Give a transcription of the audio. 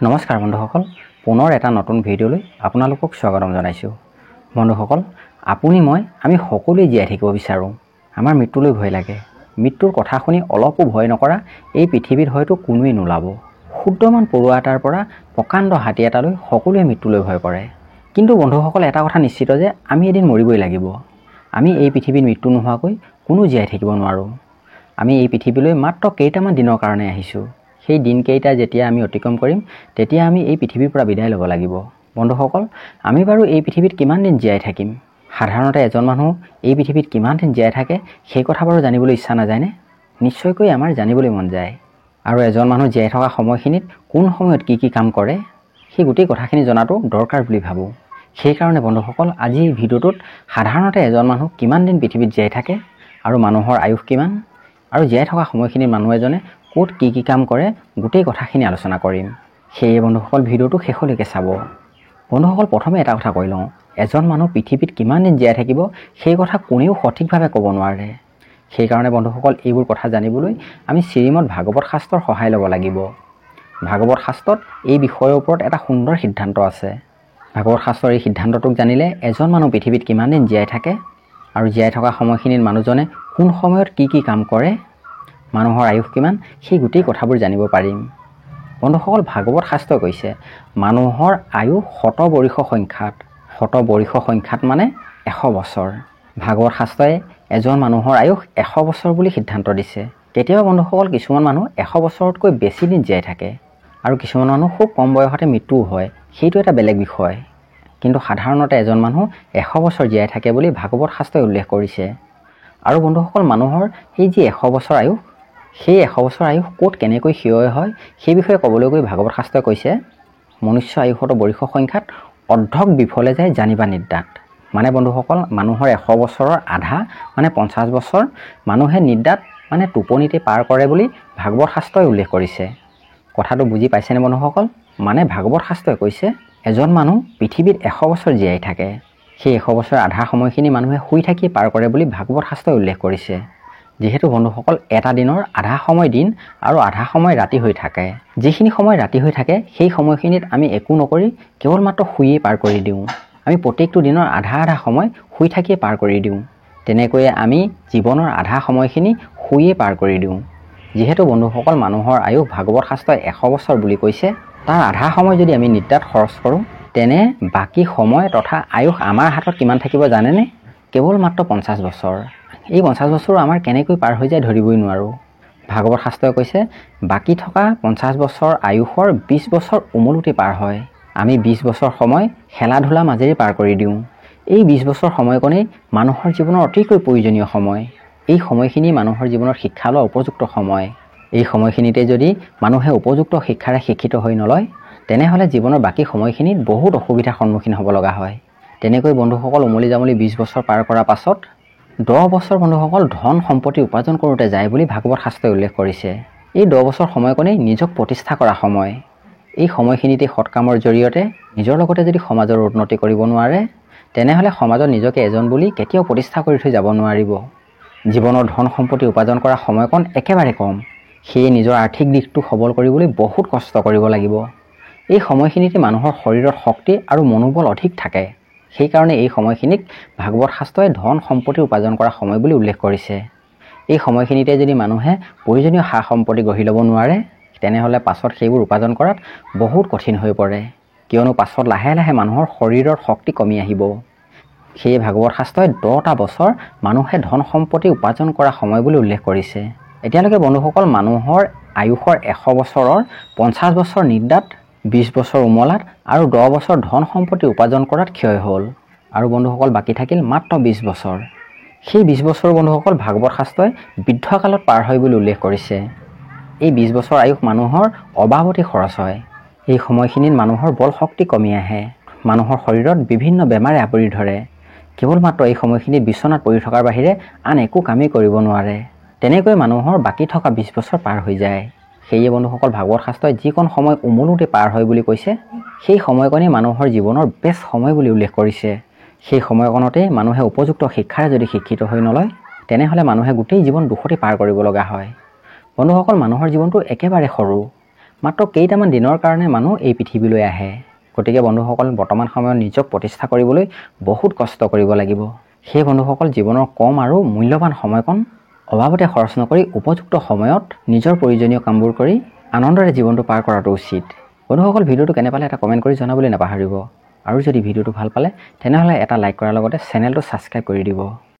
নমস্কাৰ বন্ধুসকল, পুনৰ এটা নতুন ভিডিঅ'লৈ আপোনালোকক স্বাগতম জনাইছোঁ। বন্ধুসকল, আমি সকলোৱে জীয়াই থাকিব বিচাৰোঁ। আমাৰ মৃত্যুলৈ ভয় লাগে। মৃত্যুৰ কথা শুনি অলপো ভয় নকৰা এই পৃথিৱীত হয়তো কোনোৱেই নোলাব। ক্ষুদ্ৰমান পৰুৱা এটাৰ পৰা প্ৰকাণ্ড হাতী এটালৈ সকলোৱে মৃত্যুলৈ ভয় কৰে। কিন্তু বন্ধুসকল, এটা কথা নিশ্চিত যে আমি এদিন মৰিবই লাগিব। আমি এই পৃথিৱীত মৃত্যু নোহোৱাকৈ কোনো জীয়াই থাকিব নোৱাৰোঁ। আমি এই পৃথিৱীলৈ মাত্ৰ কেইটামান দিনৰ কাৰণে আহিছোঁ। সেই দিনকেইটা যেতিয়া আমি অতিক্ৰম কৰিম, তেতিয়া আমি এই পৃথিৱীৰ পৰা বিদায় ল'ব লাগিব। বন্ধুসকল, আমি বাৰু এই পৃথিৱীত কিমান দিন জীয়াই থাকিম? সাধাৰণতে এজন মানুহ এই পৃথিৱীত কিমান দিন জীয়াই থাকে সেই কথা বাৰু জানিবলৈ ইচ্ছা নাযায়নে? নিশ্চয়কৈ আমাৰ জানিবলৈ মন যায়। আৰু এজন মানুহ জীয়াই থকা সময়খিনিত কোন সময়ত কি কি কাম কৰে সেই গোটেই কথাখিনি জনাটো দৰকাৰ বুলি ভাবোঁ। সেইকাৰণে বন্ধুসকল, আজি এই ভিডিঅ'টোত সাধাৰণতে এজন মানুহ কিমান দিন পৃথিৱীত জীয়াই থাকে আৰু মানুহৰ আয়ুস কিমান, আৰু জীয়াই থকা সময়খিনিত মানুহ এজনে ক'ত কি কি কাম কৰে গোটেই কথাখিনি আলোচনা কৰিম। সেয়ে বন্ধুসকল, ভিডিঅ'টো শেষলৈকে চাব। বন্ধুসকল, প্ৰথমে এটা কথা কৈ লওঁ, এজন মানুহ পৃথিৱীত কিমান দিন জীয়াই থাকিব সেই কথা কোনেও সঠিকভাৱে ক'ব নোৱাৰে। সেইকাৰণে বন্ধুসকল, এইবোৰ কথা জানিবলৈ আমি শ্ৰীমদ ভাগৱত শাস্ত্ৰৰ সহায় ল'ব লাগিব। ভাগৱত শাস্ত্ৰত এই বিষয়ৰ ওপৰত এটা সুন্দৰ সিদ্ধান্ত আছে। ভাগৱত শাস্ত্ৰৰ এই সিদ্ধান্তটোক জানিলে এজন মানুহ পৃথিৱীত কিমান দিন জীয়াই থাকে আৰু জীয়াই থকা সময়খিনিত মানুহজনে কোন সময়ত কি কি কাম কৰে, মানুহৰ আয়ুস কিমান, সেই গোটেই কথাবোৰ জানিব পাৰিম। বন্ধুসকল, ভাগৱত শাস্ত্ৰই কৈছে মানুহৰ আয়ুস শতবৰ্ষ সংখ্যাত। শতবৰ্ষ সংখ্যাত মানে 100 বছৰ। ভাগৱত শাস্ত্ৰই এজন মানুহৰ আয়ুস 100 বছৰ বুলি সিদ্ধান্ত দিছে। কেতিয়াবা বন্ধুসকল, কিছুমান মানুহ 100 বছৰতকৈ বেছি দিন জীয়াই থাকে আৰু কিছুমান মানুহ খুব কম বয়সতে মৃত্যু হয়, সেইটো এটা বেলেগ বিষয়। কিন্তু সাধাৰণতে এজন মানুহ 100 বছৰ জীয়াই থাকে বুলি ভাগৱত শাস্ত্ৰই উল্লেখ কৰিছে। আৰু বন্ধুসকল, মানুহৰ এই যি 100 বছৰ আয়ুস, সেই 100 বছৰ আয়ুস ক'ত কেনেকৈ ক্ষয় হয় সেই বিষয়ে ক'বলৈ গৈ ভাগৱত শাস্ত্ৰই কৈছে মনুষ্য আয়ুসত বৰ্ষ সংখ্যাত অৰ্ধক বিফলে যায় জানিবা নিদ্ৰাত। মানে বন্ধুসকল, মানুহৰ 100 বছৰৰ আধা মানে 50 বছৰ মানুহে নিদ্ৰাত মানে টোপনিতে পাৰ কৰে বুলি ভাগৱত শাস্ত্ৰই উল্লেখ কৰিছে। কথাটো বুজি পাইছেনে বন্ধুসকল? মানে ভাগৱত শাস্ত্ৰই কৈছে এজন মানুহ পৃথিৱীত 100 বছৰ জীয়াই থাকে, সেই 100 বছৰ আধা সময়খিনি মানুহে শুই থাকি পাৰ কৰে বুলি ভাগৱত শাস্ত্ৰই উল্লেখ কৰিছে। যিহেতু বন্ধুসকল, এটা দিনৰ আধা সময় দিন আৰু আধা সময় ৰাতি হৈ থাকে। যিখিনি সময় ৰাতি হৈ থাকে সেই সময়খিনিত আমি একো নকৰি কেৱল মাত্ৰ শুইয়ে পাৰ কৰি দিওঁ। আমি প্ৰত্যেকটো দিনৰ আধা আধা সময় শুই থাকিয়ে পাৰ কৰি দিওঁ। তেনেকৈয়ে আমি জীৱনৰ আধা সময়খিনি শুইয়ে পাৰ কৰি দিওঁ। যিহেতু বন্ধুসকল, মানুহৰ আয়ুস ভাগৱত শাস্ত্ৰই 100 বছৰ বুলি কৈছে, তাৰ আধা সময় যদি আমি নিদ্ৰাত খৰচ কৰোঁ, তেনে বাকী সময় তথা আয়ুস আমাৰ হাতত কিমান থাকিব জানেনে? কেৱল মাত্ৰ 50 বছৰ। এই 50 বছৰো আমাৰ কেনেকৈ পাৰ হৈ যায় ধৰিবই নোৱাৰোঁ। ভাগৱত শাস্ত্ৰই কৈছে বাকী থকা 50 বছৰ আয়ুসৰ 20 বছৰ উমলোতে পাৰ হয়। আমি 20 বছৰ সময় খেলা ধূলা মাজেৰে পাৰ কৰি দিওঁ। এই 20 বছৰ সময়কণেই মানুহৰ জীৱনৰ অতিকৈ প্ৰয়োজনীয় সময়। এই সময়খিনি মানুহৰ জীৱনৰ শিক্ষা লোৱা উপযুক্ত সময়। এই সময়খিনিতে যদি মানুহে উপযুক্ত শিক্ষাৰে শিক্ষিত হৈ নলয়, তেনেহ'লে জীৱনৰ বাকী সময়খিনিত বহুত অসুবিধাৰ সন্মুখীন হ'ব লগা হয়। তেনেকৈ বন্ধুসকল, উমলি জামলি 20 বছৰ পাৰ কৰাৰ পাছত 10 বছৰ বন্ধুসকল ধন সম্পত্তি উপাৰ্জন কৰোঁতে যায় বুলি ভাগৱত শাস্ত্ৰই উল্লেখ কৰিছে। এই 10 বছৰ সময়কণেই নিজক প্ৰতিষ্ঠা কৰা সময়। এই সময়খিনিতে সৎকামৰ জৰিয়তে নিজৰ লগতে যদি সমাজৰ উন্নতি কৰিব নোৱাৰে, তেনেহ'লে সমাজত নিজকে এজন বুলি কেতিয়াও প্ৰতিষ্ঠা কৰি থৈ যাব নোৱাৰিব। জীৱনৰ ধন সম্পত্তি উপাৰ্জন কৰা সময়কণ একেবাৰে কম। সেয়ে নিজৰ আৰ্থিক দিশটো সবল কৰিবলৈ বহুত কষ্ট কৰিব লাগিব। এই সময়খিনিতে মানুহৰ শৰীৰত শক্তি আৰু মনোবল অধিক থাকে। সেইকাৰণে এই সময়খিনিক ভাগৱত শাস্ত্ৰই ধন সম্পত্তি উপাৰ্জন কৰা সময় বুলি উল্লেখ কৰিছে। এই সময়খিনিতে যদি মানুহে প্ৰয়োজনীয় সা সম্পত্তি গঢ়ি ল'ব নোৱাৰে, তেনেহ'লে পাছত সেইবোৰ উপাৰ্জন কৰাত বহুত কঠিন হৈ পৰে, কিয়নো পাছত লাহে লাহে মানুহৰ শৰীৰৰ শক্তি কমি আহিব। সেয়ে ভাগৱত শাস্ত্ৰই 10টা বছৰ মানুহে ধন সম্পত্তি উপাৰ্জন কৰা সময় বুলি উল্লেখ কৰিছে। এতিয়ালৈকে বন্ধুসকল, মানুহৰ আয়ুসৰ 100 বছৰৰ 50 বছৰ নিদ্ৰাত, 20 বছৰ উমলাত আৰু 10 বছৰ ধন সম্পত্তি উপাৰ্জন কৰাত ক্ষয় হ'ল। আৰু বন্ধুসকল, বাকী থাকিল মাত্ৰ 20 বছৰ। সেই 20 বছৰ বন্ধুসকল ভাগৱত শাস্ত্ৰই বৃদ্ধকালত পাৰ হয় বুলি উল্লেখ কৰিছে। এই 20 বছৰ আয়ুস মানুহৰ অবাবতি খৰচ হয়। এই সময়খিনিত মানুহৰ বল শক্তি কমি আহে, মানুহৰ শৰীৰত বিভিন্ন বেমাৰে আৱৰি ধৰে। কেৱল মাত্ৰ এই সময়খিনিত বিচনাত পৰি থকাৰ বাহিৰে আন একো কামেই কৰিব নোৱাৰে। তেনেকৈ মানুহৰ বাকী থকা 20 বছৰ পাৰ হৈ যায়। সেয়ে বন্ধুসকল, ভাগৱত শাস্ত্ৰই যিকণ সময় উমলোতে পাৰ হয় বুলি কৈছে, সেই সময়কণেই মানুহৰ জীৱনৰ বেষ্ট সময় বুলি উল্লেখ কৰিছে। সেই সময়কণতে মানুহে উপযুক্ত শিক্ষাৰে যদি শিক্ষিত হৈ নলয়, তেনেহ'লে মানুহে গোটেই জীৱন দুখতে পাৰ কৰিব লগা হয়। বন্ধুসকল, মানুহৰ জীৱনটো একেবাৰে সৰু। মাত্ৰ কেইটামান দিনৰ কাৰণে মানুহ এই পৃথিৱীলৈ আহে। গতিকে বন্ধুসকল, বৰ্তমান সময়ত নিজক প্ৰতিষ্ঠা কৰিবলৈ বহুত কষ্ট কৰিব লাগিব। সেই বন্ধুসকল, জীৱনৰ কম আৰু মূল্যৱান সময়কণ অভাৱতে খৰচ নকৰি উপযুক্ত সময়ত নিজৰ প্ৰয়োজনীয় কামবোৰ কৰি আনন্দৰে জীৱনটো পাৰ কৰাটো উচিত। বন্ধুসকল, ভিডিঅ'টো কেনে পালে এটা কমেণ্ট কৰি জনাবলৈ নাপাহৰিব। আৰু যদি ভিডিঅ'টো ভাল পালে তেনেহ'লে এটা লাইক কৰাৰ লগতে চেনেলটো ছাবস্ক্ৰাইব কৰি দিব।